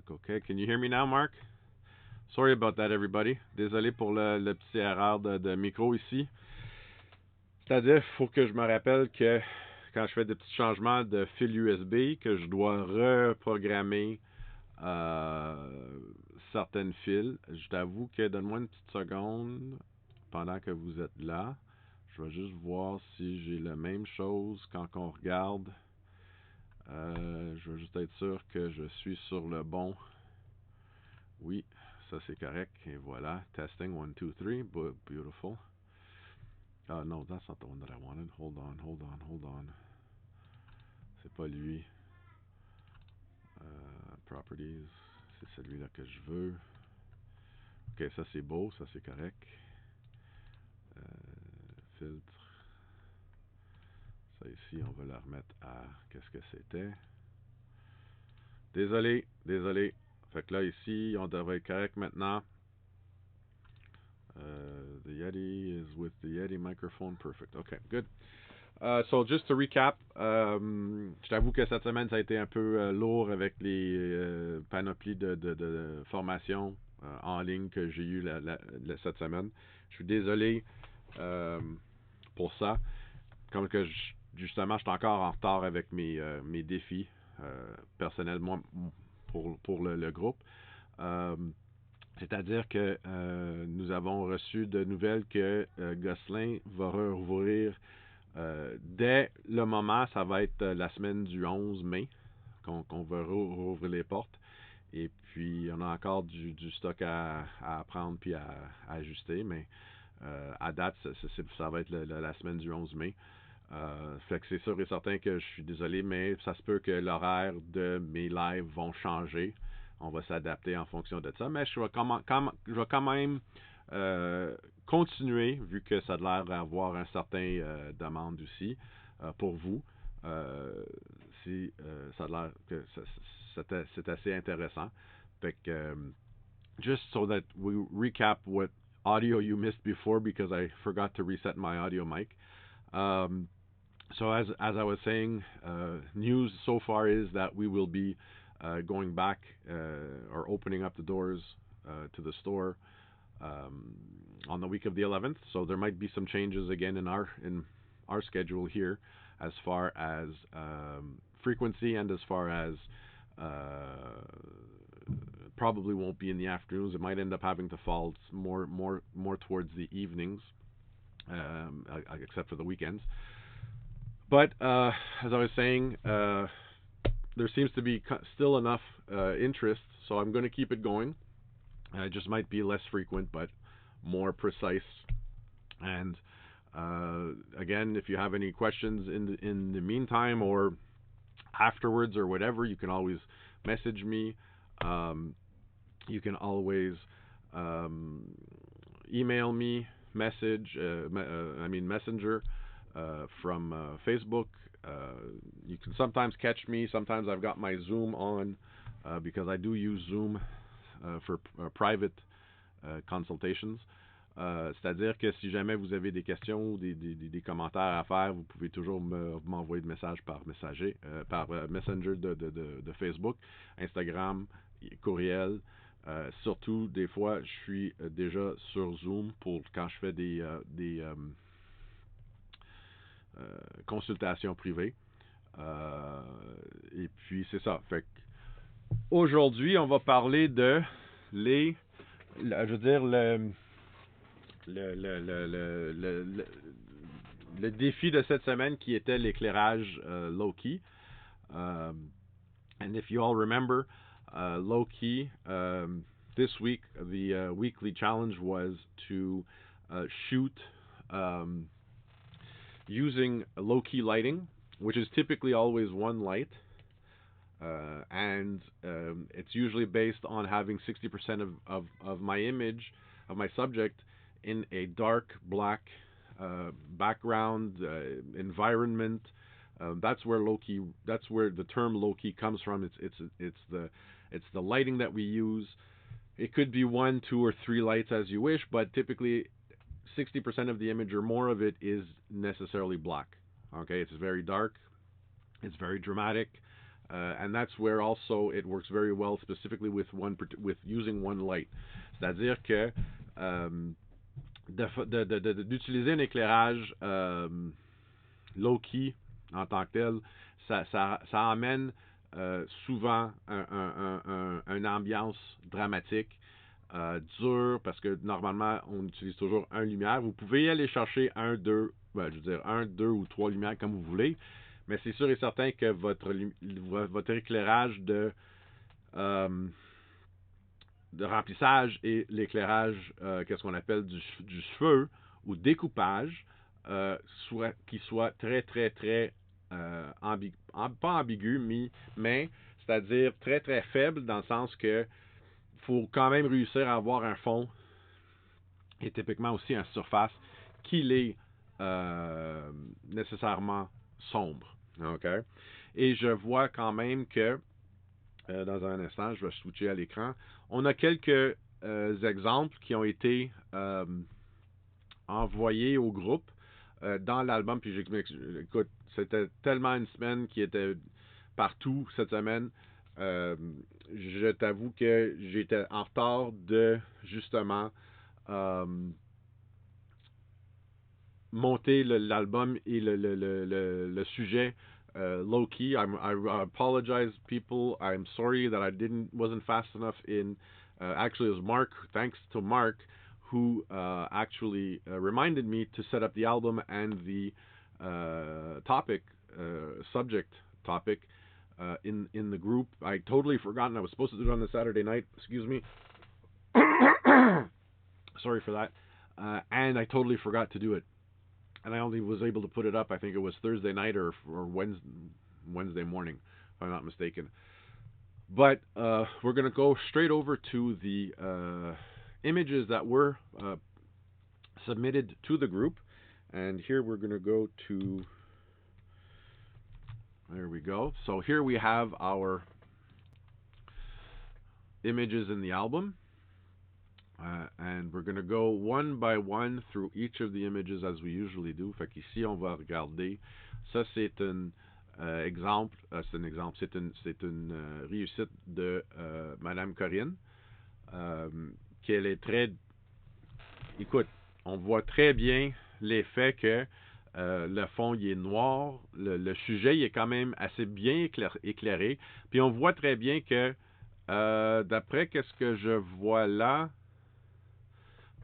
Mark. Okay, can you hear me now, Mark? Sorry about that, everybody. Désolé pour le petit erreur de micro ici. C'est-à-dire, il faut que je me rappelle que quand je fais des petits changements de fil USB, que je dois reprogrammer certaines fils. Je t'avoue que donne-moi une petite seconde pendant que vous êtes là. Je vais juste voir si j'ai la même chose quand on regarde. Je veux juste être sûr que je suis sur le bon. Oui, ça c'est correct. Et voilà. Testing 1, 2, 3. Beautiful. No, that's not the one that I wanted. Hold on. C'est pas lui. Properties. C'est celui-là que je veux. Ok, ça c'est beau, ça c'est correct. Filtre. Ça ici, on va le remettre à qu'est-ce que c'était. Désolé. Fait que là, ici, on devrait être correct maintenant. The Yeti is with the Yeti microphone. Perfect. Okay, good. So just to recap, je t'avoue que cette semaine, ça a été un peu lourd avec les panoplies de formation en ligne que j'ai eu cette semaine. Je suis désolé pour ça. Comme que justement, je suis encore en retard avec mes défis personnels pour le groupe. C'est-à-dire que nous avons reçu de nouvelles que Gosselin va rouvrir dès le moment, ça va être la semaine du 11 mai qu'on va rouvrir les portes. Et puis, on a encore du stock à prendre puis à ajuster, mais à date, ça va être la semaine du 11 mai. Fait que c'est sûr et certain que je suis désolé, mais ça se peut que l'horaire de mes lives vont changer. On va s'adapter en fonction de ça, mais je vais quand même continuer, vu que ça a l'air d'avoir un certain demande aussi pour vous. Si ça a l'air que c'est assez intéressant. Fait que just so that we recap what audio you missed before, because I forgot to reset my audio mic. So as I was saying, news so far is that we will be going back or opening up the doors to the store on the week of the 11th. So there might be some changes again in our schedule here, as far as frequency and as far as probably won't be in the afternoons. It might end up having to fall more towards the evenings, except for the weekends. But as I was saying, there seems to be still enough interest, so I'm going to keep it going. It just might be less frequent, but more precise. And again, if you have any questions in the meantime or afterwards or whatever, you can always message me. You can always email me, messenger from Facebook. You can sometimes catch me. Sometimes I've got my Zoom on because I do use Zoom for private consultations. C'est-à-dire que si jamais vous avez des questions ou des commentaires à faire, vous pouvez toujours m'envoyer de messages par Messenger de Facebook, Instagram, courriel. Surtout, des fois, je suis déjà sur Zoom pour quand je fais des consultations privées. Et puis, c'est ça. Fait que aujourd'hui, on va parler de le défi de cette semaine qui était l'éclairage low-key. And if you all remember, low-key, this week, the weekly challenge was to shoot using low-key lighting, which is typically always one light. And it's usually based on having 60% of my image, of my subject, in a dark black background environment. That's where the term low-key comes from. It's the lighting that we use. It could be 1, 2, or 3 lights as you wish, but typically 60% of the image or more of it is necessarily black. Okay, it's very dark. It's very dramatic. And that's where also it works very well, specifically with using one light. C'est-à-dire que d'utiliser un éclairage low-key en tant que tel, ça amène souvent une ambiance dramatique, dure, parce que normalement, on utilise toujours un lumière. Vous pouvez aller chercher un, deux, je veux dire, un, deux ou trois lumières comme vous voulez, mais c'est sûr et certain que votre éclairage de remplissage et l'éclairage, qu'est-ce qu'on appelle du cheveu ou découpage, qui soit très, très, très pas ambigu, mais c'est-à-dire très, très faible dans le sens que faut quand même réussir à avoir un fond et typiquement aussi une surface qui est nécessairement sombre. Okay? Et je vois quand même que dans un instant, je vais switcher à l'écran. On a quelques exemples qui ont été envoyés au groupe dans l'album. Puis écoute, c'était tellement une semaine qui était partout cette semaine. Je t'avoue que j'étais en retard de justement monter l'album et le sujet low-key. I apologize, people. I'm sorry that I wasn't fast enough in. Actually, it was Mark. Thanks to Mark, who actually reminded me to set up the album and the subject topic in the group. I totally forgotten. I was supposed to do it on the Saturday night. Excuse me. Sorry for that. And I totally forgot to do it. And I only was able to put it up, I think it was Thursday night or Wednesday morning, if I'm not mistaken. But we're going to go straight over to the images that were submitted to the group. And here we're going to go to, there we go. So here we have our images in the album. And we're going to go one by one through each of the images as we usually do. Fait qu'ici, on va regarder. Ça, c'est un exemple. C'est une réussite de Madame Corinne. Qu'elle est très... Écoute, on voit très bien l'effet que le fond il est noir. Le sujet il est quand même assez bien éclairé. Puis on voit très bien que d'après ce que je vois là...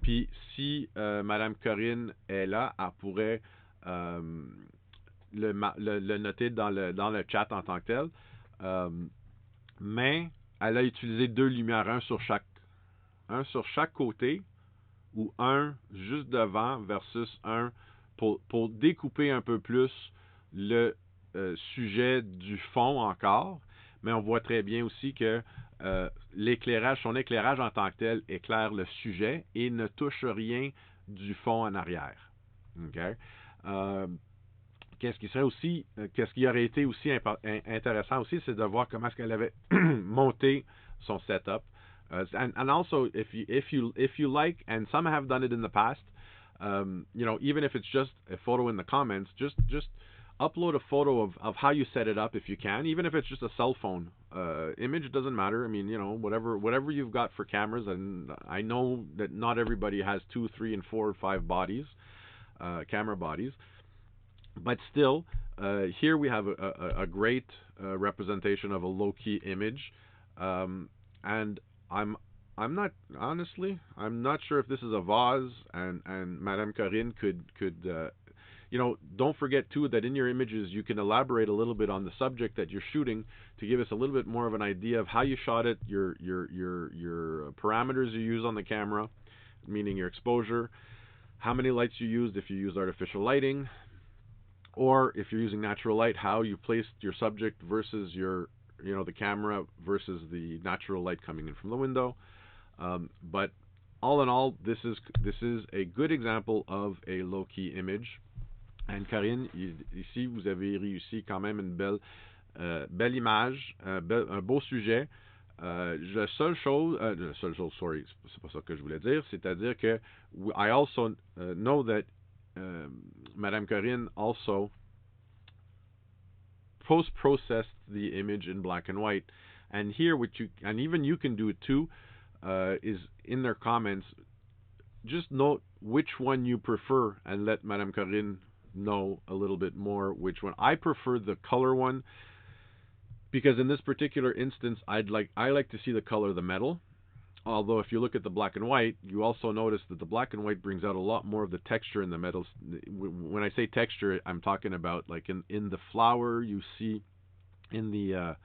Puis si Madame Corinne est là, elle pourrait le noter dans le chat en tant que tel. Mais elle a utilisé deux lumières, un sur chaque côté ou un juste devant versus un pour découper un peu plus le sujet du fond encore. Mais on voit très bien aussi que son éclairage en tant que tel éclaire le sujet et ne touche rien du fond en arrière. Okay? Qu'est-ce qui aurait été aussi intéressant aussi, c'est de voir comment est-ce qu'elle avait monté son setup. And also, if you like, and some have done it in the past, even if it's just a photo in the comments, just upload a photo of how you set it up if you can, even if it's just a cell phone image. It doesn't matter. I mean, whatever you've got for cameras, and I know that not everybody has 2, 3, and 4, or 5 bodies, camera bodies, but still, here we have a great representation of a low-key image, and I'm not sure if this is a vase, and Madame Corinne could don't forget too that in your images you can elaborate a little bit on the subject that you're shooting to give us a little bit more of an idea of how you shot it, your parameters you use on the camera, meaning your exposure, how many lights you used, if you use artificial lighting, or if you're using natural light, how you placed your subject versus the camera versus the natural light coming in from the window. But all in all, this is a good example of a low-key image. And Corinne, ici, vous avez réussi quand même une belle image, un beau sujet. La seule chose, sorry, c'est pas ça que je voulais dire, c'est-à-dire que I also know that Madame Corinne also post-processed the image in black and white. And here, and even you can do it too, is in their comments. Just note which one you prefer, and let Madame Corinne know a little bit more which one. I prefer the color one because in this particular instance, I like to see the color of the metal. Although if you look at the black and white, you also notice that the black and white brings out a lot more of the texture in the metals. When I say texture, I'm talking about like in the flower, you see in the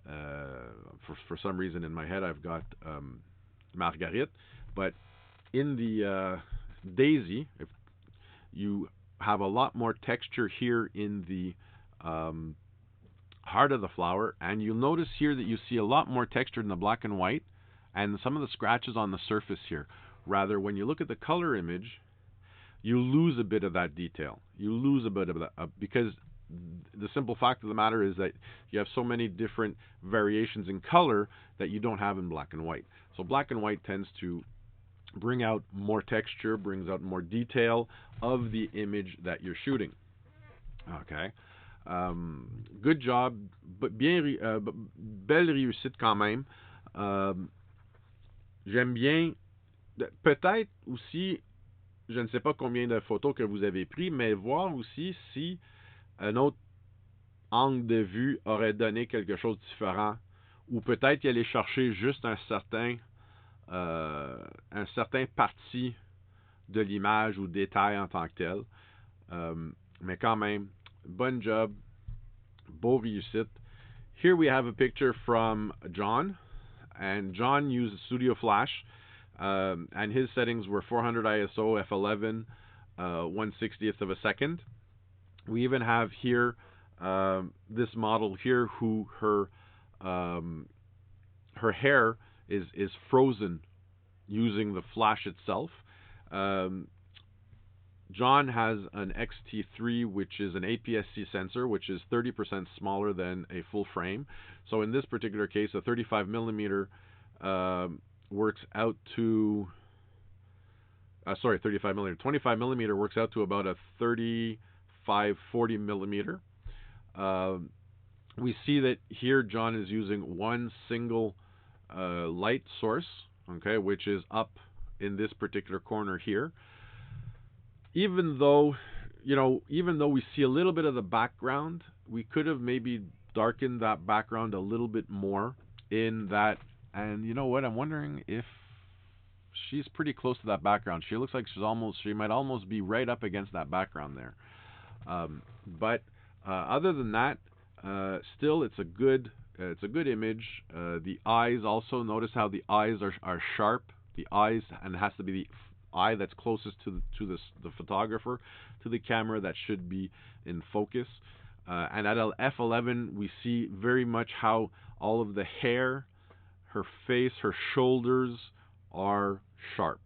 for some reason in my head I've got Marguerite, but in the daisy, if you have a lot more texture here in the heart of the flower, and you'll notice here that you see a lot more texture in the black and white and some of the scratches on the surface here. Rather, when you look at the color image, you lose a bit of that detail. You lose a bit of that because the simple fact of the matter is that you have so many different variations in color that you don't have in black and white. So black and white tends to bring out more texture, brings out more detail of the image that you're shooting. Okay. Good job, belle réussite quand même. J'aime bien, peut-être aussi, je ne sais pas combien de photos que vous avez pris, mais voir aussi si un autre angle de vue aurait donné quelque chose de différent, ou peut-être y aller chercher juste un certain parti de l'image ou détail en tant que tel. Mais quand même, bon job, beau réussite. Here we have a picture from John, and John used Studio Flash, and his settings were 400 ISO, f11, 1/60th of a second. We even have here this model here who her hair is frozen using the flash itself. John has an XT3, which is an APS-C sensor, which is 30% smaller than a full frame. So in this particular case, a 35 millimeter works out to 35 millimeter. 25 millimeter works out to about a 40 millimeter. We see that here John is using one single light source, okay, which is up in this particular corner here. Even though we see a little bit of the background, we could have maybe darkened that background a little bit more in that. And you know what? I'm wondering if she's pretty close to that background. She looks like she might almost be right up against that background there. But other than that, still it's a good image. The eyes also, notice how the eyes are sharp. The eyes, and it has to be the eye that's closest to the photographer, to the camera, that should be in focus. And at f11, we see very much how all of the hair, her face, her shoulders are sharp.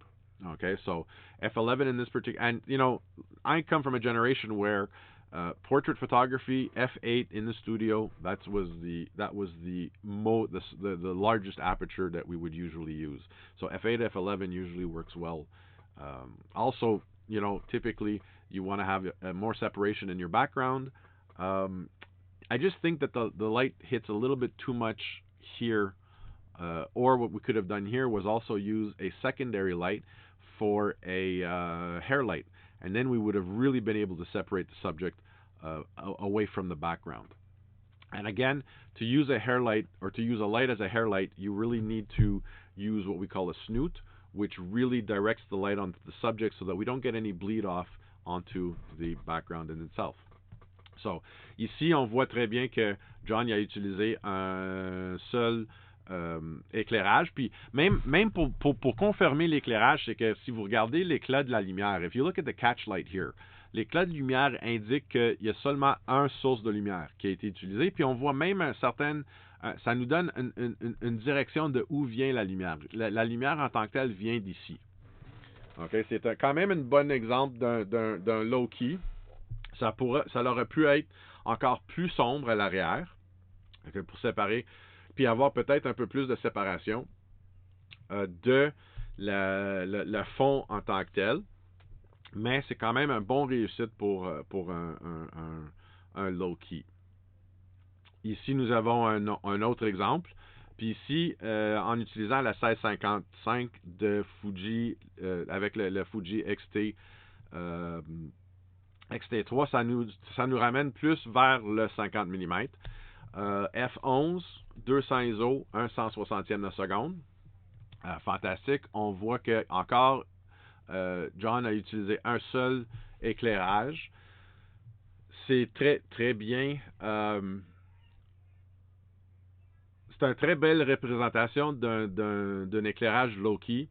Okay, so f11 in this particular, and I come from a generation where portrait photography, f8 in the studio, that was the largest aperture that we would usually use. So f8, f11 usually works well. Also, typically you want to have more separation in your background. I just think that the light hits a little bit too much here, or what we could have done here was also use a secondary light for a hair light, and then we would have really been able to separate the subject away from the background. And again, to use a hair light, or to use a light as a hair light, you really need to use what we call a snoot, which really directs the light onto the subject so that we don't get any bleed off onto the background in itself. So, ici, on voit très bien que John a utilisé un seul éclairage. Puis même pour confirmer l'éclairage, c'est que si vous regardez l'éclat de la lumière, if you look at the catch light here, l'éclat de lumière indique qu'il y a seulement un source de lumière qui a été utilisé. Puis on voit même ça nous donne une direction de où vient la lumière. La lumière en tant que telle vient d'ici. Okay, c'est quand même un bon exemple d'un low-key. Ça aurait pu être encore plus sombre à l'arrière, okay, pour séparer, puis avoir peut-être un peu plus de séparation de le fond en tant que tel. Mais c'est quand même un bon réussite pour un low-key. Ici, nous avons un autre exemple. Puis ici, en utilisant la 1655 de Fuji, avec le Fuji XT3, ça nous ramène plus vers le 50 mm. F11, 200 ISO, 1 160e de seconde. Fantastique. On voit que encore John a utilisé un seul éclairage. C'est très, très bien. C'est une très belle représentation d'un éclairage low-key.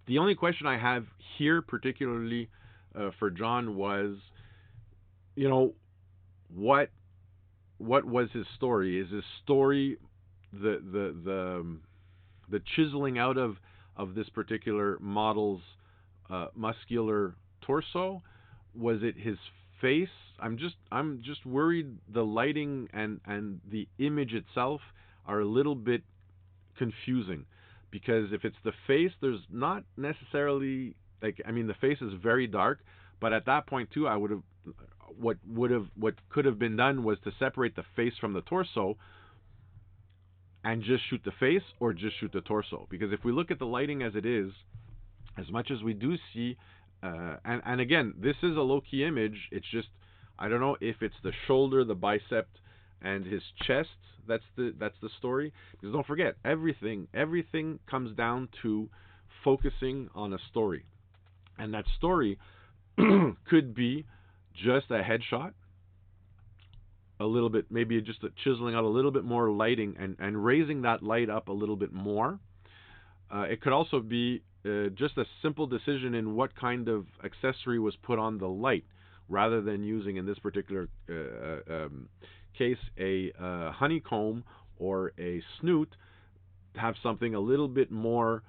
The only question I have here, particularly for John, was, you know, what was his story? Is his story the chiseling out of this particular model's muscular torso? Was it his face? I'm just worried the lighting and the image itself are a little bit confusing, because if it's the face, there's not necessarily, like, I mean, the face is very dark, but at that point too, I would have what could have been done was to separate the face from the torso and just shoot the face or just shoot the torso. Because if we look at the lighting as it is, as much as we do see, and again, this is a low key image. It's just, I don't know if it's the shoulder, the bicep, and his chest. That's the story. Because don't forget, everything comes down to focusing on a story, and that story could be just a headshot, a little bit, maybe just chiseling out a little bit more lighting and raising that light up a little bit more. It could also be just a simple decision in what kind of accessory was put on the light, rather than using, in this particular case, a honeycomb or a snoot, have something a little bit more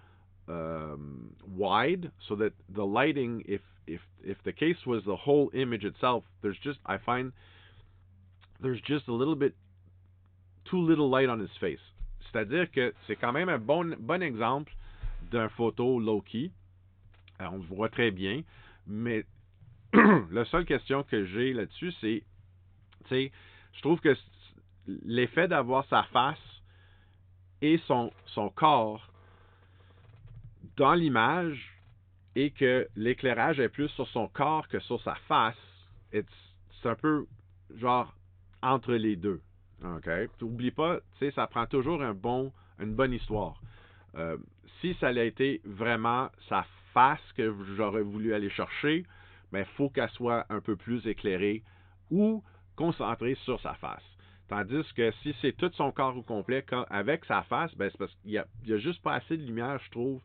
wide, so that the lighting, if the case was the whole image itself, I find there's just a little bit too little light on his face. C'est-à-dire que c'est quand même un bon exemple d'un photo low-key. On le voit très bien, mais la seule question que j'ai là-dessus, c'est, tu sais, je trouve que l'effet d'avoir sa face et son corps dans l'image, et que l'éclairage est plus sur son corps que sur sa face, c'est un peu genre entre les deux. OK? N'oublie pas, tu sais, ça prend toujours une bonne histoire. Si ça a été vraiment sa face que j'aurais voulu aller chercher, il faut qu'elle soit un peu plus éclairée ou concentrée sur sa face. Tandis que si c'est tout son corps au complet, avec sa face, c'est parce qu'il n'y a juste pas assez de lumière, je trouve,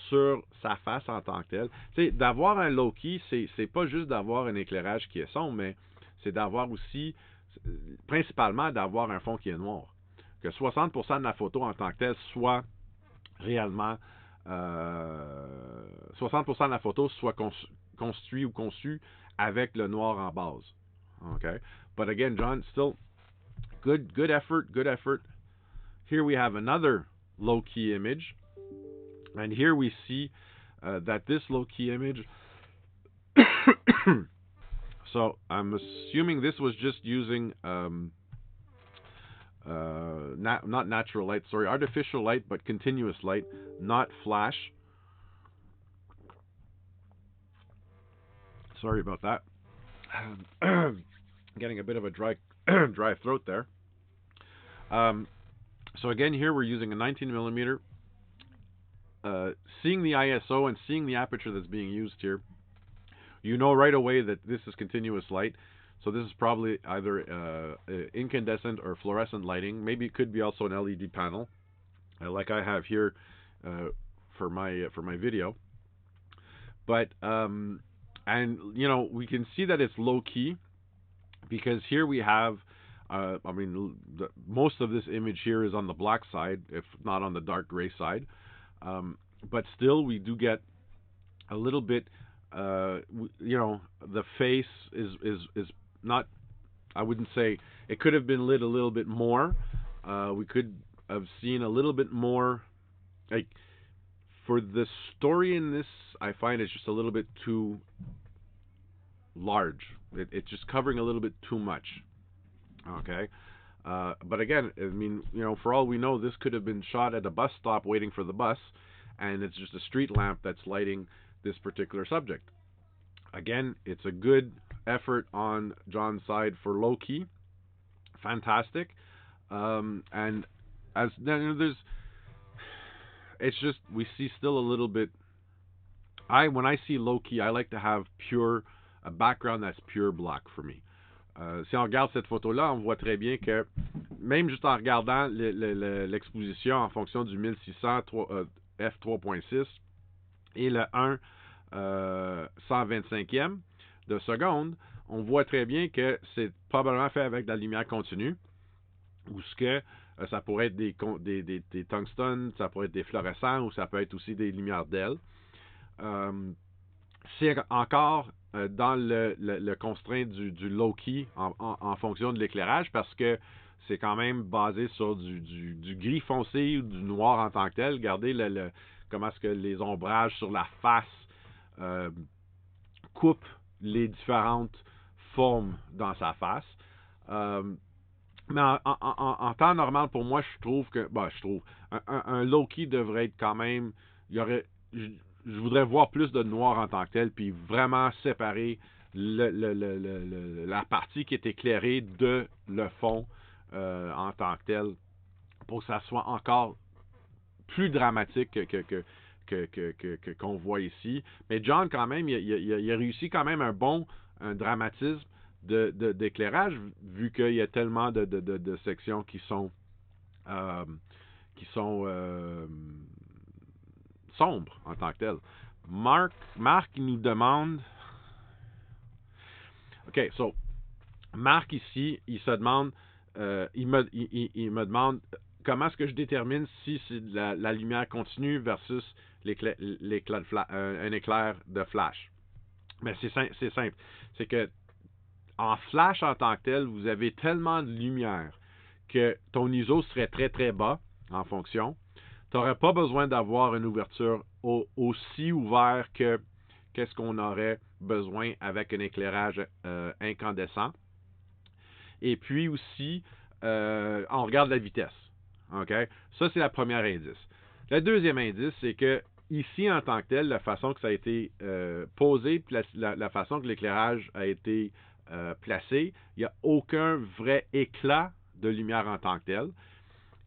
sur sa face en tant que telle. Tu sais, d'avoir un low-key, c'est pas juste d'avoir un éclairage qui est sombre, mais c'est d'avoir aussi, principalement, d'avoir un fond qui est noir. Que 60% de la photo en tant que telle soit réellement 60% de la photo soit construit ou conçu avec le noir en base. Okay? But again, John, still good effort. Here we have another low-key image. And here we see that this low-key image, so I'm assuming this was just using not natural light, sorry, artificial light, but continuous light, not flash. Sorry about that. Getting a bit of a dry throat there. So again, here we're using a 19 millimeter. Seeing the ISO and seeing the aperture that's being used here, you know right away that this is continuous light. So this is probably either incandescent or fluorescent lighting. Maybe it could be also an LED panel, like I have here for my video. But and you know, we can see that it's low key, because here we have. Most of this image here is on the black side, if not on the dark gray side. But still, we do get a little bit. You know, the face is not. I wouldn't say it could have been lit a little bit more. We could have seen a little bit more. Like, for the story in this, I find it's just a little bit too large. It's just covering a little bit too much. Okay. But again, I mean, for all we know, this could have been shot at a bus stop waiting for the bus, and it's just a street lamp that's lighting this particular subject. Again, it's a good effort on John's side for low key. Fantastic. And as then there's, it's just we see still a little bit. When I see low key, I like to have a background that's pure black for me. Si on regarde cette photo-là, on voit très bien que même juste en regardant l'exposition en fonction du 1600 f3.6 et le 1 125e de seconde, on voit très bien que c'est probablement fait avec de la lumière continue, ou ce que ça pourrait être des tungstènes, ça pourrait être des fluorescents, ou ça peut être aussi des lumières d'ailes. C'est encore dans le constraint du low-key en fonction de l'éclairage, parce que c'est quand même basé sur du gris foncé ou du noir en tant que tel. Regardez comment est-ce que les ombrages sur la face coupent les différentes formes dans sa face. Mais en temps normal, pour moi, je trouve que, un low-key devrait être quand même, je voudrais voir plus de noir en tant que tel, puis vraiment séparer la partie qui est éclairée de le fond en tant que tel, pour que ça soit encore plus dramatique qu'on voit ici. Mais John, quand même, il a réussi quand même un dramatisme d'éclairage, vu qu'il y a tellement de sections qui sont sombres en tant que telles. Marc nous demande... OK, so, Marc ici, il se demande... il me demande comment est-ce que je détermine si c'est la lumière continue versus un éclair de flash. Mais c'est simple. C'est que en flash en tant que tel, vous avez tellement de lumière que ton ISO serait très très bas en fonction. Tu n'aurais pas besoin d'avoir une ouverture aussi ouverte que qu'est-ce qu'on aurait besoin avec un éclairage incandescent. Et puis aussi, on regarde la vitesse. Okay? Ça, c'est la première indice. Le deuxième indice, c'est que ici, en tant que tel, la façon que ça a été posé, la façon que l'éclairage a été placé, il n'y a aucun vrai éclat de lumière en tant que tel.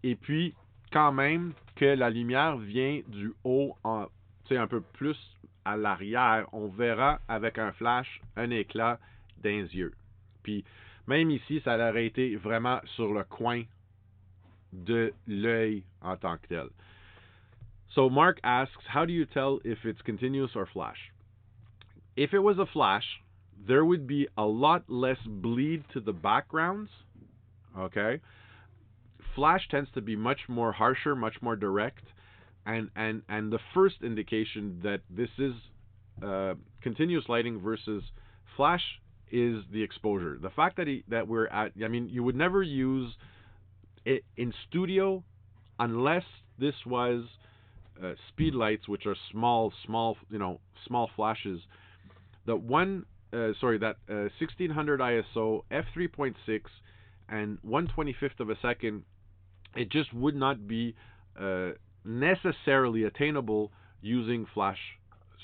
Et puis, quand même, que la lumière vient du haut, un peu plus à l'arrière, on verra avec un flash un éclat dans les yeux. Puis, même ici, ça aurait été vraiment sur le coin de l'œil en tant que tel. So Mark asks, how do you tell if it's continuous or flash? If it was a flash, there would be a lot less bleed to the backgrounds. Okay? Flash tends to be much more harsher, much more direct, and the first indication that this is continuous lighting versus flash is the exposure. The fact that we're at, I mean, you would never use it in studio unless this was speed lights, which are small flashes. That 1600 ISO, f3.6, and 1/25th of a second, it just would not be necessarily attainable using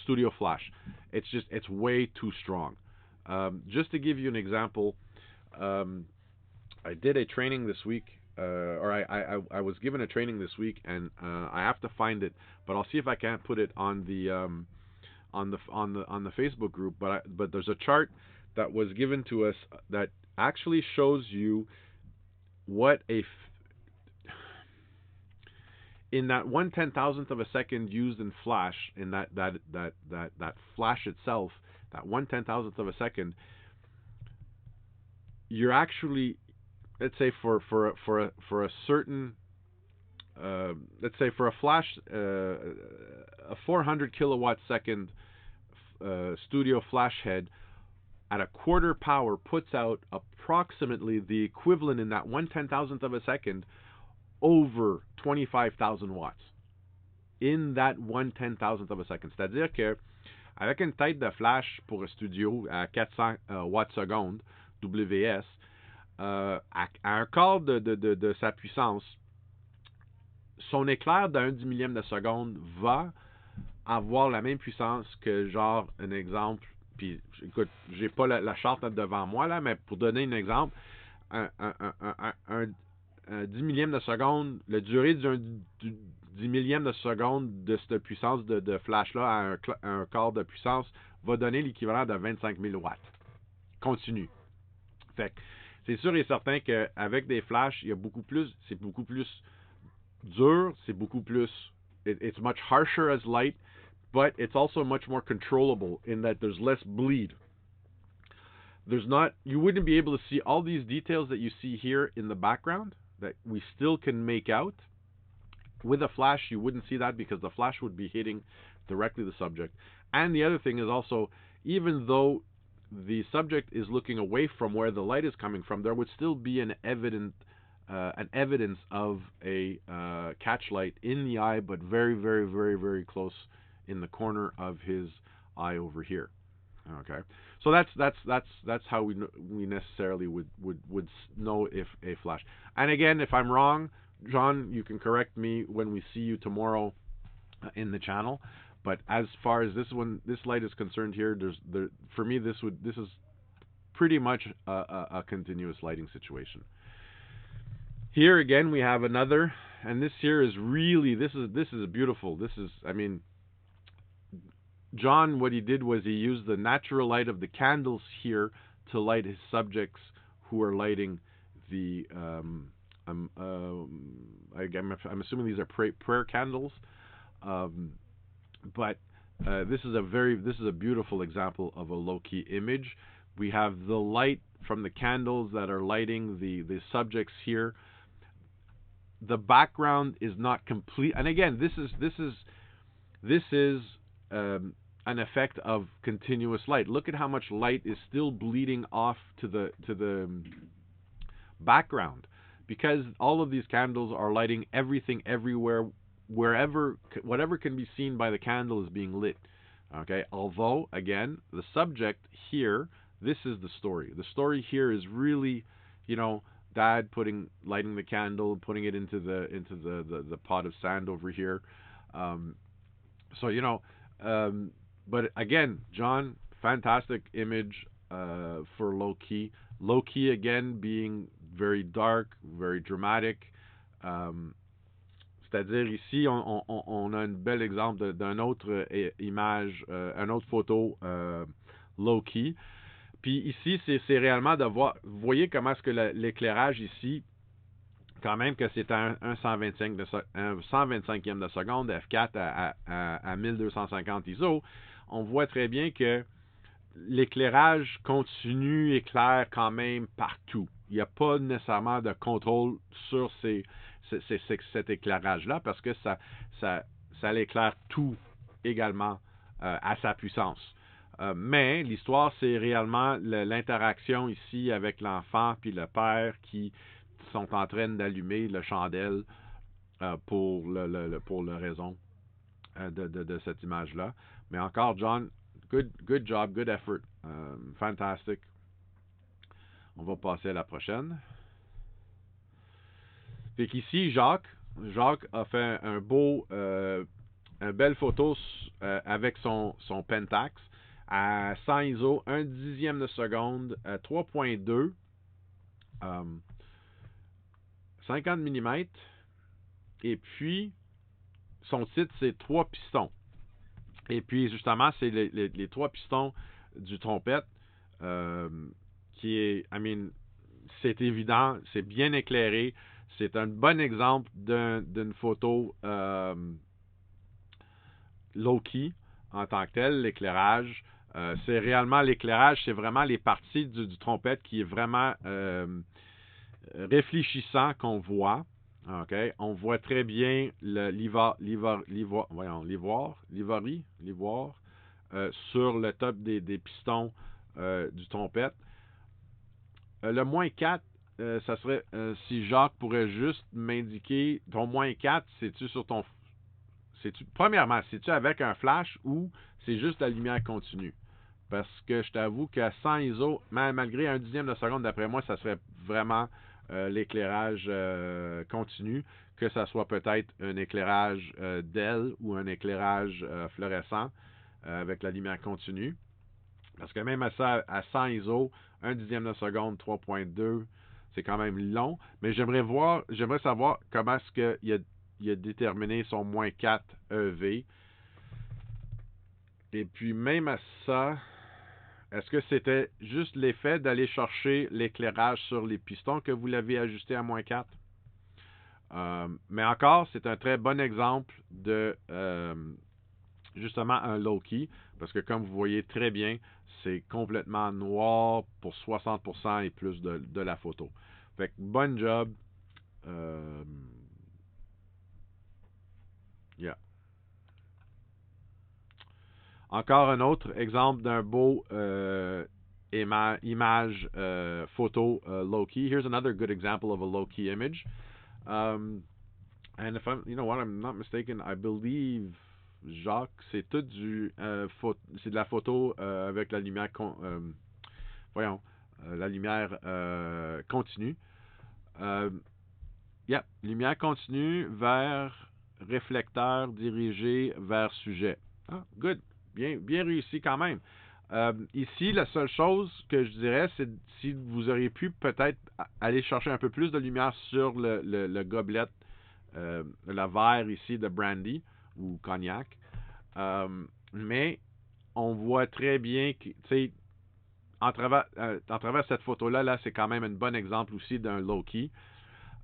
studio flash. It's way too strong. Just to give you an example, I did a training this week, or I was given a training this week, and I have to find it, but I'll see if I can't put it on the Facebook group. But there's a chart that was given to us that actually shows you what in that 1/10,000th of a second used in flash, in that flash itself, that 1/10,000th of a second, you're actually, let's say for a certain let's say for a flash, a 400 kilowatt second studio flash head at a quarter power puts out approximately the equivalent in that 1/10,000th of a second over 25,000 watts in that 1/10,000th of a second. C'est-à-dire que avec une tête de flash pour un studio à 400 watts seconde WS, à un quart de sa puissance, son éclair d'un 10 millième de seconde va avoir la même puissance que, genre, un exemple, puis écoute, j'ai pas la charte devant moi, là, mais pour donner un exemple, un 10 millième de seconde, la durée du 10 millième de seconde de cette puissance de flash-là à un quart de puissance va donner l'équivalent de 25 000 watts. Continue. Fait que c'est sûr et certain qu'avec des flashs, c'est beaucoup plus dur, c'est beaucoup plus, it's much harsher as light, but it's also much more controllable in that there's less bleed. You wouldn't be able to see all these details that you see here in the background that we still can make out. With a flash, you wouldn't see that because the flash would be hitting directly the subject. And the other thing is also, even though the subject is looking away from where the light is coming from, there would still be an evidence of a catch light in the eye, but very, very, very, very close in the corner of his eye over here. Okay, so that's how we necessarily would know if a flash. And again, if I'm wrong, John, you can correct me when we see you tomorrow in the channel. But as far as this light is concerned here, for me this is pretty much a continuous lighting situation. Here again we have another, and this here is really this is beautiful. John, what he did was he used the natural light of the candles here to light his subjects who are lighting the. I'm assuming these are prayer candles, but this is a beautiful example of a low-key image. We have the light from the candles that are lighting the subjects here. The background is not complete, and again, this is an effect of continuous light. Look at how much light is still bleeding off to the background, because all of these candles are lighting everything everywhere, whatever can be seen by the candle is being lit. Okay, although again, the subject here, this is the story. The story here is really, Dad lighting the candle, putting it into the pot of sand over here. But again, John, fantastic image for low key. Low key again being very dark, very dramatic. C'est-à-dire ici, on a un bel exemple d'un autre image, une autre photo low key. Puis ici, c'est réellement de voir. Vous voyez comment est-ce que l'éclairage ici, quand même que c'est un 125e de seconde, F4 à 1250 ISO, on voit très bien que l'éclairage continu éclaire quand même partout. Il n'y a pas nécessairement de contrôle sur cet éclairage-là parce que ça l'éclaire tout également à sa puissance. Mais l'histoire, c'est réellement l'interaction ici avec l'enfant puis le père qui sont en train d'allumer le chandelle pour la raison de cette image-là. Mais encore, John, good job, good effort, fantastic. On va passer à la prochaine. Fait qu'ici, Jacques a fait une belle photo avec son Pentax à 100 ISO, 1/10 de seconde, 3.2, 50 mm, et puis son titre c'est 3 pistons. Et puis justement, c'est les 3 pistons du trompette qui est, c'est évident, c'est bien éclairé, c'est un bon exemple d'une photo low-key en tant que tel, l'éclairage. C'est réellement l'éclairage, c'est vraiment les parties du trompette qui est vraiment réfléchissant qu'on voit. Okay. On voit très bien l'ivoire sur le top des pistons du trompette. Le -4, ça serait si Jacques pourrait juste m'indiquer ton -4, c'est-tu sur ton. Premièrement, c'est-tu avec un flash ou c'est juste la lumière continue? parce que je t'avoue qu'à 100 ISO, malgré un dixième de seconde, d'après moi, ça serait vraiment l'éclairage continu, que ça soit peut-être un éclairage d'aile ou un éclairage fluorescent avec la lumière continue. Parce que même à ça, à 100 ISO, un dixième de seconde, 3.2, c'est quand même long. Mais j'aimerais savoir comment est-ce qu'il a déterminé son moins 4 EV. Et puis même à ça, est-ce que c'était juste l'effet d'aller chercher l'éclairage sur les pistons que vous l'avez ajusté à moins 4? Mais encore, c'est un très bon exemple de justement un low-key, parce que comme vous voyez très bien, c'est complètement noir pour 60% et plus de la photo. Fait que bon job. Yeah. Encore un autre exemple d'un beau image photo low-key. Here's another good example of a low-key image. And if I'm not mistaken, I believe Jacques, c'est tout c'est de la photo avec la lumière la lumière continue. Lumière continue vers réflecteur dirigé vers sujet. Ah, good. Bien réussi quand même. Ici, la seule chose que je dirais, c'est si vous auriez pu peut-être aller chercher un peu plus de lumière sur le gobelet, le verre ici de brandy ou cognac. Mais on voit très bien que, tu sais, en travers cette photo-là, là, c'est quand même un bon exemple aussi d'un low-key.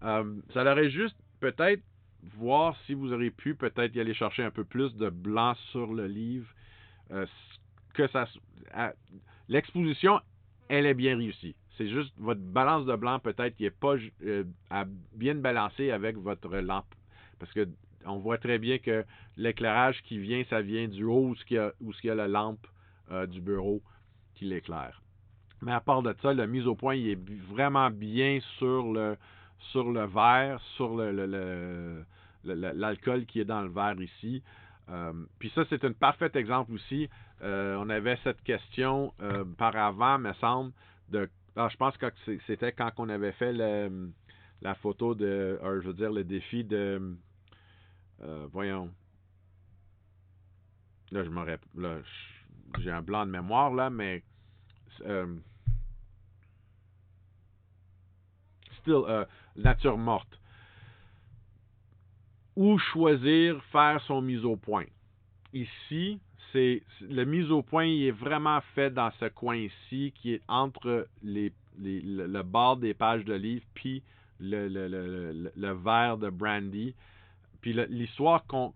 Ça aurait juste peut-être voir si vous auriez pu peut-être y aller chercher un peu plus de blanc sur le livre. Que ça, l'exposition, elle est bien réussie. C'est juste votre balance de blanc peut-être qui n'est pas à bien balancer avec votre lampe. Parce que on voit très bien que l'éclairage qui vient, ça vient du haut où il y a la lampe du bureau qui l'éclaire. Mais à part de ça, la mise au point, il est vraiment bien sur le verre, sur l'alcool qui est dans le verre ici. Puis ça, c'est un parfait exemple aussi. On avait cette question par avant, me semble, je pense que c'était quand on avait fait la photo je veux dire, le défi de... voyons. Là, j'ai un blanc de mémoire, là, mais... nature morte. Ou choisir faire son mise au point. Ici, le mise au point il est vraiment fait dans ce coin-ci qui est entre le bord des pages de livre puis le verre de brandy. Puis l'histoire qu'on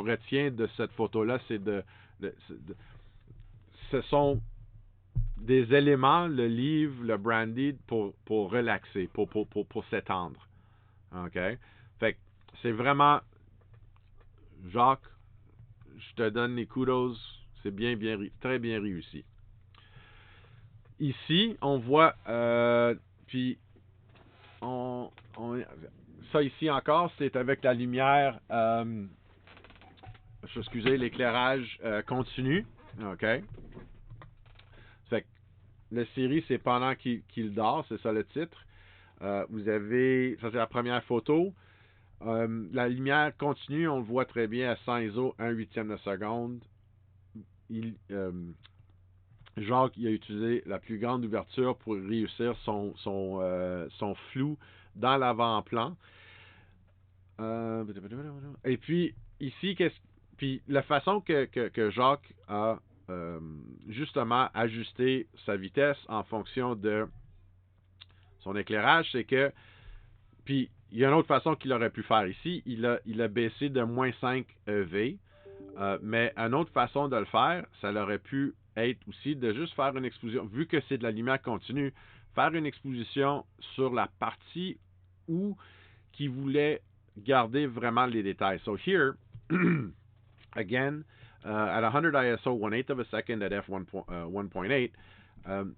retient de cette photo-là, c'est ce sont des éléments, le livre, le brandy, pour relaxer, pour s'étendre. OK? Fait que c'est vraiment, Jacques, je te donne les kudos. C'est très bien réussi. Ici, on voit, puis ça ici encore, c'est avec la lumière, excusez, l'éclairage continu. OK? Fait que la série, c'est pendant qu'il dort, c'est ça le titre. Vous avez, ça c'est la première photo. La lumière continue, on le voit très bien à 100 ISO, 1/8 de seconde. Jacques il a utilisé la plus grande ouverture pour réussir son flou dans l'avant-plan. Et puis, ici, puis la façon que Jacques a justement ajusté sa vitesse en fonction de son éclairage, c'est que, puis il y a une autre façon qu'il aurait pu faire ici, il a baissé de moins 5 EV, mais une autre façon de le faire, ça aurait pu être aussi de juste faire une exposition, vu que c'est de la lumière continue, faire une exposition sur la partie où qui voulait garder vraiment les détails. So here, again, at 100 ISO, 1/8 of a second at f1.8,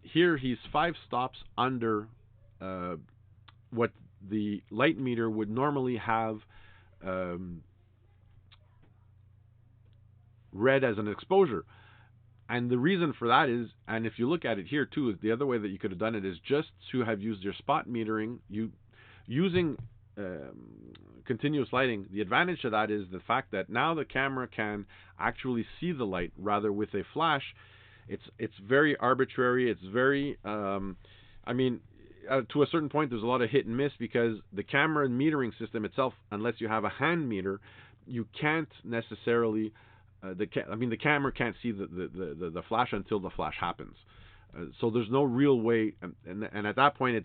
here he's 5 stops under what the light meter would normally have read as an exposure. And the reason for that is, and if you look at it here too, the other way that you could have done it is just to have used your spot metering. Using continuous lighting. The advantage to that is the fact that now the camera can actually see the light. Rather, with a flash, it's very arbitrary. It's very, I mean, to a certain point, there's a lot of hit and miss because the camera metering system itself, unless you have a hand meter, you can't necessarily. The camera can't see the flash until the flash happens. So there's no real way, and at that point,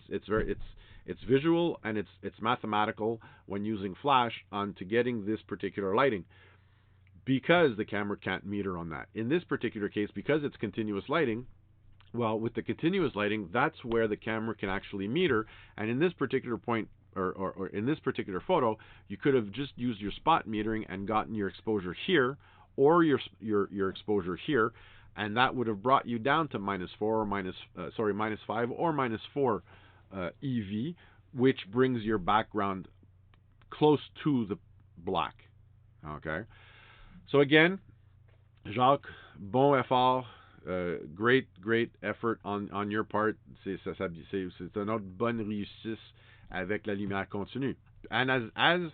it's visual and it's mathematical when using flash onto getting this particular lighting, because the camera can't meter on that. In this particular case, because it's continuous lighting, well, with the continuous lighting, that's where the camera can actually meter. And in this particular point, or in this particular photo, you could have just used your spot metering and gotten your exposure here, or your exposure here, and that would have brought you down to -4 or -5 or -4 EV, which brings your background close to the black. Okay. So again, Jacques, bon effort, great effort on your part. C'est une autre bonne réussite avec la lumière continue. And as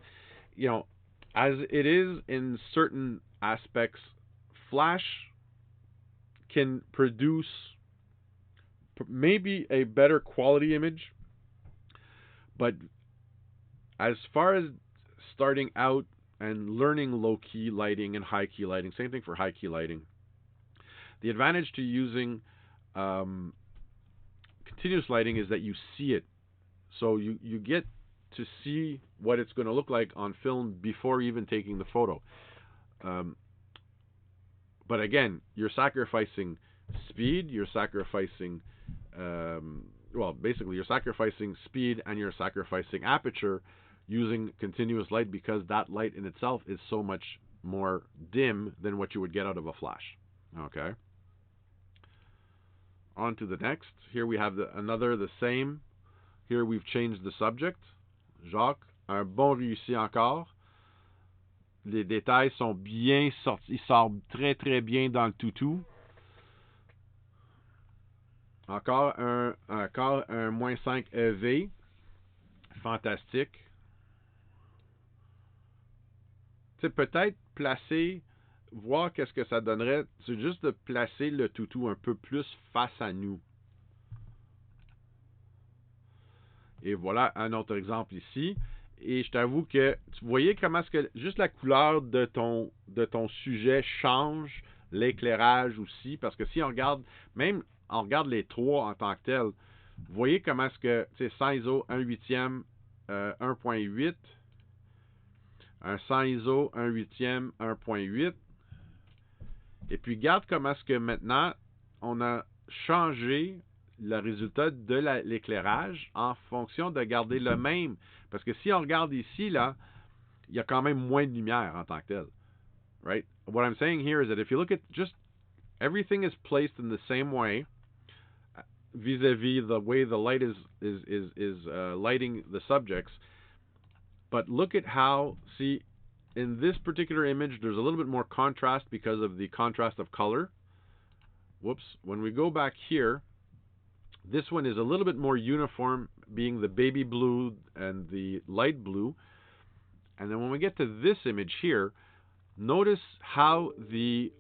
you know, as it is in certain aspects, flash can produce maybe a better quality image, but as far as starting out and learning low-key lighting and high-key lighting, same thing for high-key lighting, the advantage to using continuous lighting is that you see it. So you get to see what it's going to look like on film before even taking the photo. But again, you're sacrificing speed, you're sacrificing, basically you're sacrificing speed and you're sacrificing aperture using continuous light, because that light in itself is so much more dim than what you would get out of a flash. Okay. On to the next. Here we have the same. Here we've changed the subject. Jacques, un bon réussi encore. Les détails sont bien sortis. Ils sortent très très bien dans le toutou. Encore un -5 EV. Fantastique. Tu sais, peut-être placer, voir qu'est-ce que ça donnerait. C'est juste de placer le toutou un peu plus face à nous. Et voilà un autre exemple ici. Et je t'avoue que tu voyais comment est-ce que juste la couleur de ton sujet change l'éclairage aussi. Parce que si on regarde, même on regarde les trois en tant que tels, vous voyez comment est-ce que, tu sais, 100 ISO, 1/8, 1.8, un 100 ISO, 1/8, 1.8. Et puis regarde comment est-ce que maintenant on a changé le résultat de l'éclairage en fonction de garder le même. Parce que si on regarde ici, là, il y a quand même moins de lumière en tant que tel. Right? What I'm saying here is that if you look at just everything is placed in the same way vis-a-vis the way the light is lighting the subjects. But look at how, see, in this particular image, there's a little bit more contrast because of the contrast of color. Whoops. When we go back here, this one is a little bit more uniform, being the baby blue and the light blue. And then when we get to this image here, notice how the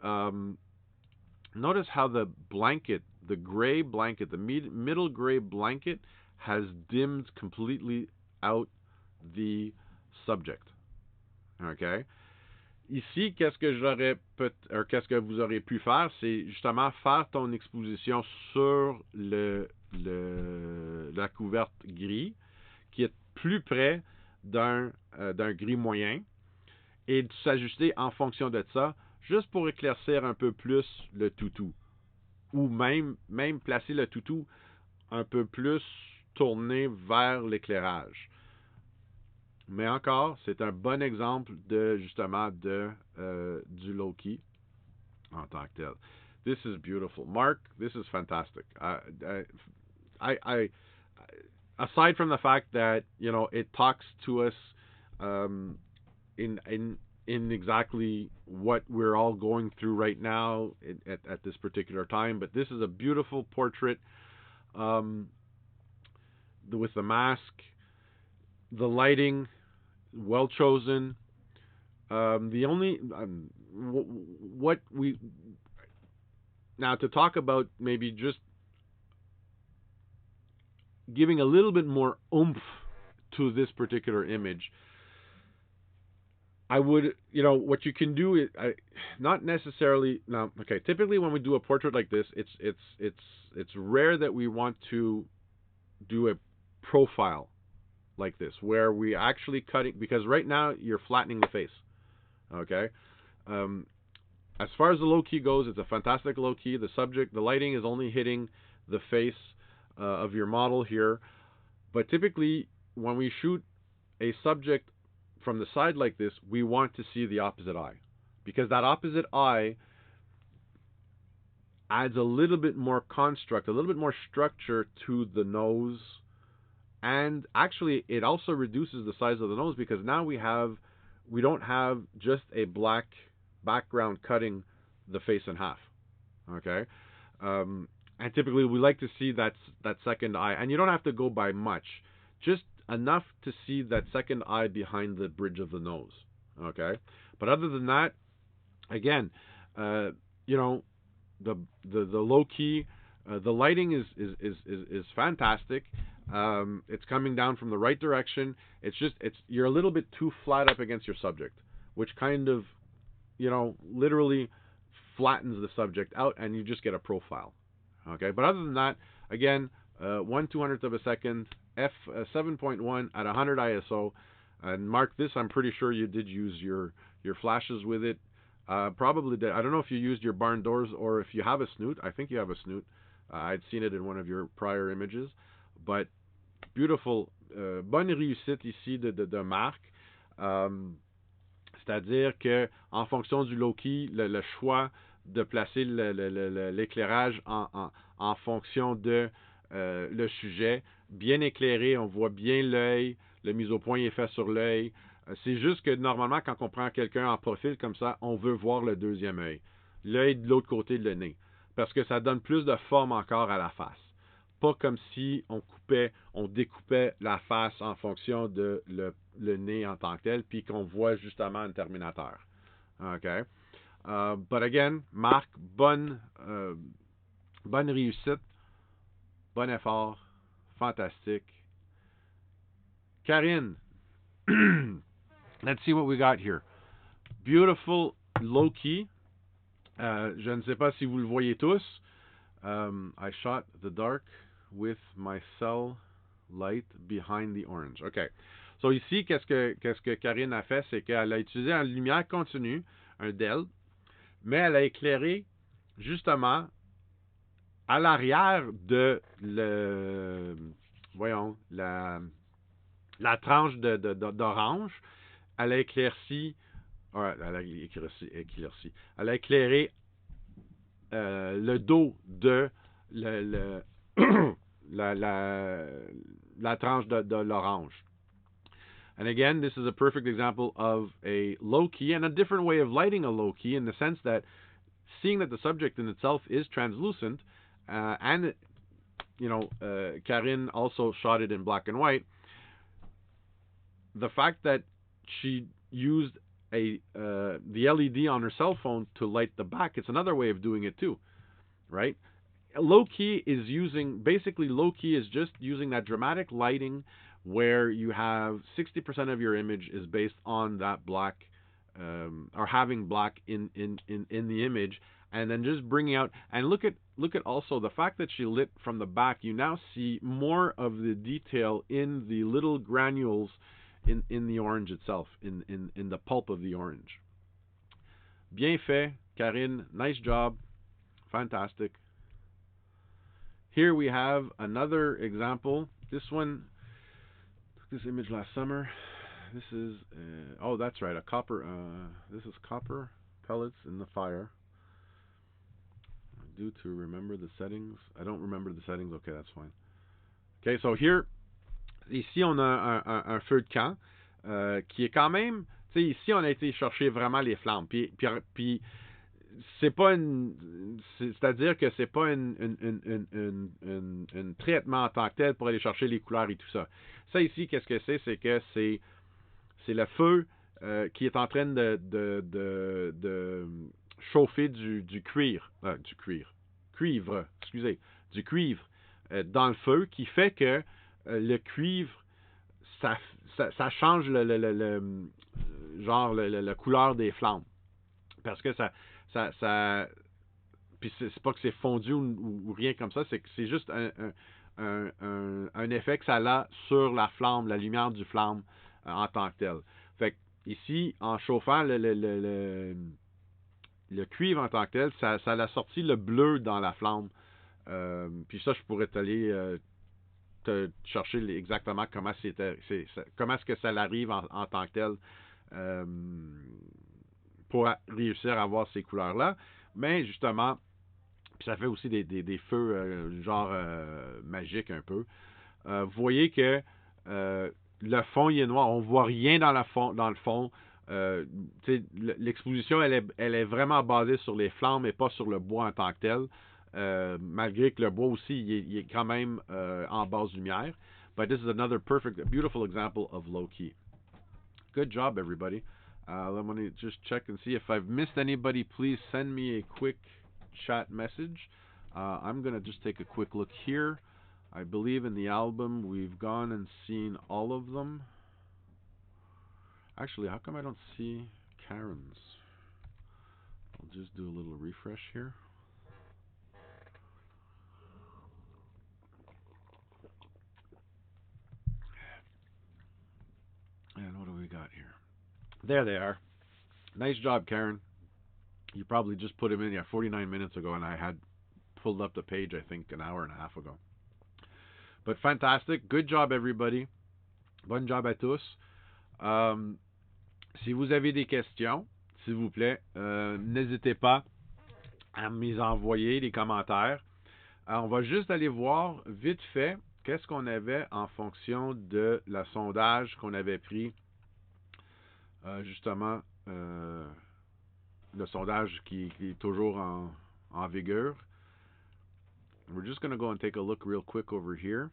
blanket, the gray blanket, the middle gray blanket has dimmed completely out the subject. Okay? Ici, qu'est-ce que vous auriez pu faire, c'est justement faire ton exposition sur la couverte gris, qui est plus près d'un gris moyen, et de s'ajuster en fonction de ça, juste pour éclaircir un peu plus le toutou. Ou même placer le toutou un peu plus tourné vers l'éclairage. Mais encore, c'est un bon exemple de justement du low-key en tant que tel. This is beautiful. Mark, this is fantastic. I aside from the fact that, you know, it talks to us in in exactly what we're all going through right now at this particular time. But this is a beautiful portrait um, with the mask, the lighting, well chosen. The only what we now to talk about maybe just giving a little bit more oomph to this particular image. I would, what you can do is, not necessarily now. Okay, typically when we do a portrait like this, it's rare that we want to do a profile like this where we actually cutting because right now you're flattening the face. Okay, um, as far as the low key goes, it's a fantastic low key. The lighting is only hitting the face of your model here, but typically when we shoot a subject from the side like this, we want to see the opposite eye because that opposite eye adds a little bit more construct, a little bit more structure to the nose, and actually it also reduces the size of the nose because now we don't have just a black background cutting the face in half. Okay, and typically we like to see that second eye, and you don't have to go by much, just enough to see that second eye behind the bridge of the nose. Okay, but other than that, again, uh, you know, the low key, the lighting is fantastic. It's coming down from the right direction. It's you're a little bit too flat up against your subject, which kind of literally flattens the subject out, and you just get a profile. Okay, but other than that, again, 1/200th of a second, f 7.1 at 100 ISO, and Mark, this I'm pretty sure you did use your flashes with it. Probably did. I don't know if you used your barn doors or if you have a snoot. I think you have a snoot. I'd seen it in one of your prior images, but beautiful, bonne réussite ici de Marc. C'est-à-dire que en fonction du low-key, le choix de placer l'éclairage en fonction de le sujet, bien éclairé, on voit bien l'œil, le mise au point est fait sur l'œil. C'est juste que normalement, quand on prend quelqu'un en profil comme ça, on veut voir le deuxième œil. L'œil de l'autre côté de le nez. Parce que ça donne plus de forme encore à la face. Pas comme si on découpait la face en fonction de le nez en tant que tel, puis qu'on voit justement un terminateur. OK? But again, Marc, bonne réussite, bon effort, fantastique. Karine, let's see what we got here. Beautiful low key. Je ne sais pas si vous le voyez tous. I shot the dark with my cell light behind the orange. OK. So ici, qu'est-ce que Karine a fait, c'est qu'elle a utilisé une lumière continue, un DEL, mais elle a éclairé justement à l'arrière de la tranche d'orange. Elle a éclairci, elle a éclairé le dos de la tranche de l'orange. And again, this is a perfect example of a low key and a different way of lighting a low key in the sense that seeing that the subject in itself is translucent, and Karine also shot it in black and white. The fact that she used the LED on her cell phone to light the back, it's another way of doing it too, right? Low key is just using that dramatic lighting where you have 60% of your image is based on that black, or having black in the image, and then just bringing out, and look at also the fact that she lit from the back. You now see more of the detail in the little granules in the orange itself, in the pulp of the orange. Bien fait, Karine. Nice job. Fantastic. Here we have another example. This one, this image last summer. This is, oh, that's right, a copper, this is copper pellets in the fire. Due to remember the settings. I don't remember the settings. Okay, that's fine. Okay, so here, ici, on a un feu de camp qui est quand même Tu sais, ici, on a été chercher vraiment les flammes. Puis c'est pas c'est-à-dire que c'est pas une traitement en tant que tel pour aller chercher les couleurs et tout ça. Ça ici, qu'est-ce que c'est? C'est que c'est le feu qui est en train de chauffer du cuir, cuivre, excusez, du cuivre dans le feu qui fait que le cuivre, ça, ça change genre la couleur des flammes. Parce que ça puis c'est pas que c'est fondu ou rien comme ça, c'est que c'est juste un effet que ça a sur la flamme, la lumière du flamme en tant que tel. Fait que ici, en chauffant le cuivre en tant que tel, ça a sorti le bleu dans la flamme. Puis ça, je pourrais t'aller te chercher exactement comment comment est-ce que ça arrive en tant que tel euh, pour réussir à avoir ces couleurs-là. Mais justement, puis ça fait aussi des feux genre magiques un peu. Vous voyez que le fond il est noir. On voit rien dans le fond. L'exposition, elle est vraiment basée sur les flammes et pas sur le bois en tant que tel. Malgré que le bois aussi, il est quand même en basse lumière. But this is another perfect, beautiful example of low key. Good job, everybody. Let me just check and see if I've missed anybody. Please send me a quick chat message. I'm going to just take a quick look here. I believe in the album we've gone and seen all of them. Actually, how come I don't see Karen's? I'll just do a little refresh here. And what do we got here? There they are. Nice job, Karen. You probably just put them in 49 minutes ago, and I had pulled up the page, I think, an hour and a half ago. But fantastic. Good job, everybody. Bonne job à tous. Si vous avez des questions, s'il vous plaît, n'hésitez pas à m'y envoyer des commentaires. On va juste aller voir vite fait qu'est-ce qu'on avait en fonction de la sondage qu'on avait pris, justement, le sondage qui est toujours en vigueur. We're just going to go and take a look real quick over here.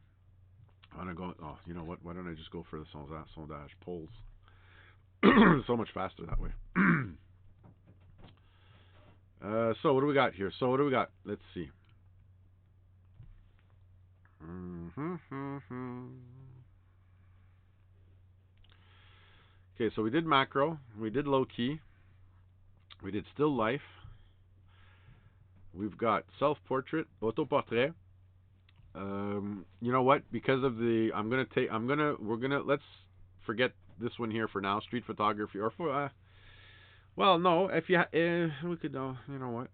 I'm going to go, oh, you know what? Why don't I just go for the sondage polls? So much faster that way. So what do we got here? Let's see. Okay, so we did macro, we did low key, we did still life. We've got self-portrait, autoportrait. You know what? Because of the, let's forget this one here for now. Street photography, or for, well, no, if you, we could, you know what?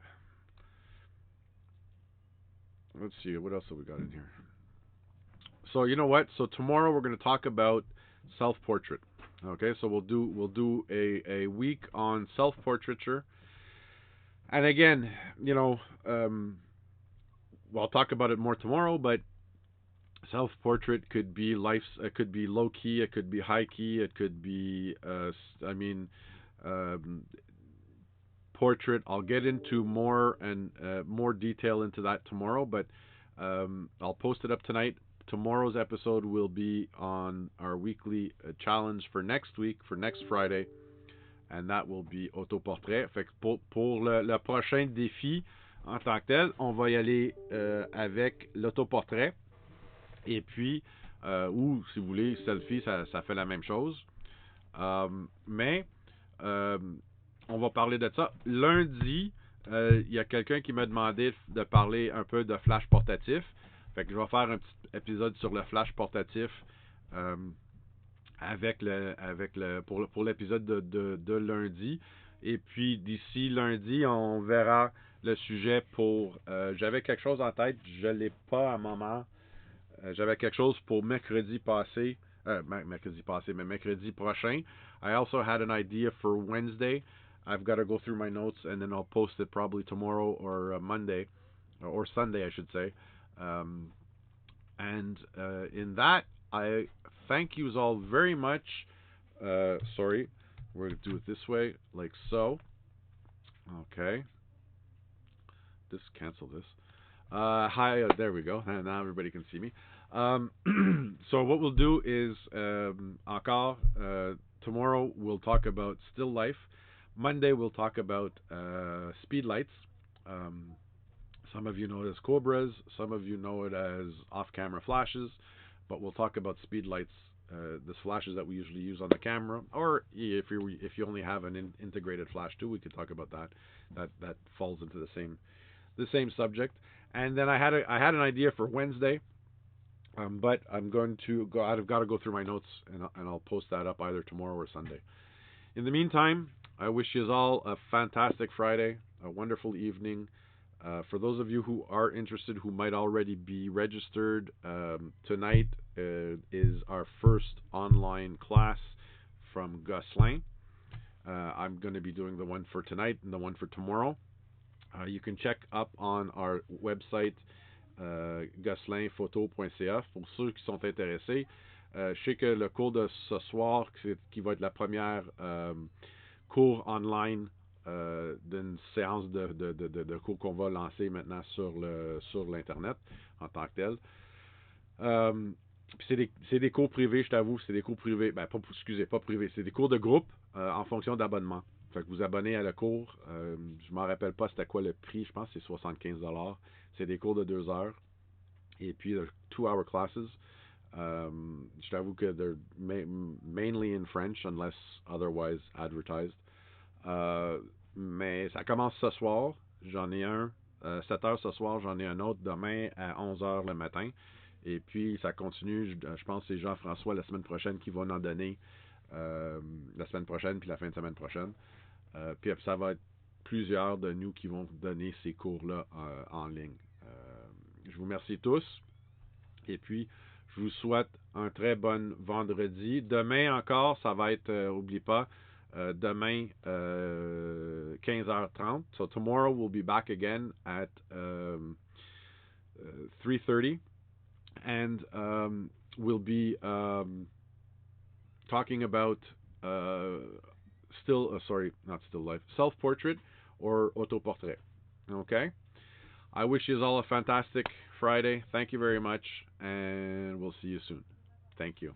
Let's see, what else have we got in here? So you know what? So tomorrow we're going to talk about self-portrait. Okay, so we'll do a week on self-portraiture. And again, you know, I'll talk about it more tomorrow, but self-portrait could be it could be low key, it could be high key, it could be, portrait. I'll get into more detail into that tomorrow, but I'll post it up tonight. Tomorrow's episode will be on our weekly challenge for next week, for next Friday, and that will be autoportrait. Fait que pour le prochain défi en tant que tel, on va y aller avec l'autoportrait. Et puis, ou si vous voulez, selfie, ça fait la même chose. Mais on va parler de ça. Lundi, il y a quelqu'un qui m'a demandé de parler un peu de flash portatif. Fait que je vais faire un petit épisode sur le flash portatif pour l'épisode de lundi. Et puis d'ici lundi, on verra le sujet pour... j'avais quelque chose en tête, je ne l'ai pas à un moment. J'avais quelque chose pour mercredi passé. Mais mercredi prochain. I also had an idea for Wednesday. I've got to go through my notes and then I'll post it probably tomorrow or Monday. Or Sunday, I should say. And in that, I thank you all very much. Sorry. We're going to do it this way, like so. Okay. Just cancel this. Hi, there we go. Now everybody can see me. So what we'll do is encore. Tomorrow we'll talk about still life. Monday we'll talk about speed lights. Um, some of you know it as cobras. Some of you know it as off-camera flashes. But we'll talk about speed lights, the flashes that we usually use on the camera, or if you only have an integrated flash too, we could talk about that. That falls into the same subject. And then I had an idea for Wednesday, but I'm going to go. I've got to go through my notes, and I'll post that up either tomorrow or Sunday. In the meantime, I wish you all a fantastic Friday, a wonderful evening. For those of you who are interested, who might already be registered, tonight is our first online class from Gosselin. I'm going to be doing the one for tonight and the one for tomorrow. You can check up on our website gosselinphoto.ca pour ceux qui sont intéressés. Je sais que le cours de ce soir, qui va être la première cours online d'une séance de cours qu'on va lancer maintenant sur l'Internet en tant que tel. C'est des cours privés, je t'avoue, c'est des cours privés. Excusez, pas privés, c'est des cours de groupe en fonction d'abonnement. Fait que vous abonnez à le cours. Je m'en rappelle pas c'était quoi le prix, je pense que c'est 75$. C'est des cours de 2 heures. Et puis, 2-hour classes. Je t'avoue que they're mainly in French, unless otherwise advertised. Mais ça commence ce soir. J'en ai un. 7 heures ce soir, j'en ai un autre demain à 11 heures le matin. Et puis, ça continue. Je pense que c'est Jean-François la semaine prochaine qui va en donner. La semaine prochaine, puis la fin de semaine prochaine. Puis ça va être plusieurs de nous qui vont donner ces cours-là en ligne. Je vous remercie tous. Et puis, je vous souhaite un très bon vendredi. Demain encore, ça va être, oublie pas, demain 15h30. So tomorrow we'll be back again at 3:30, and we'll be talking about not still life, self-portrait or autoportrait. Okay? I wish you all a fantastic Friday. Thank you very much, and we'll see you soon. Thank you.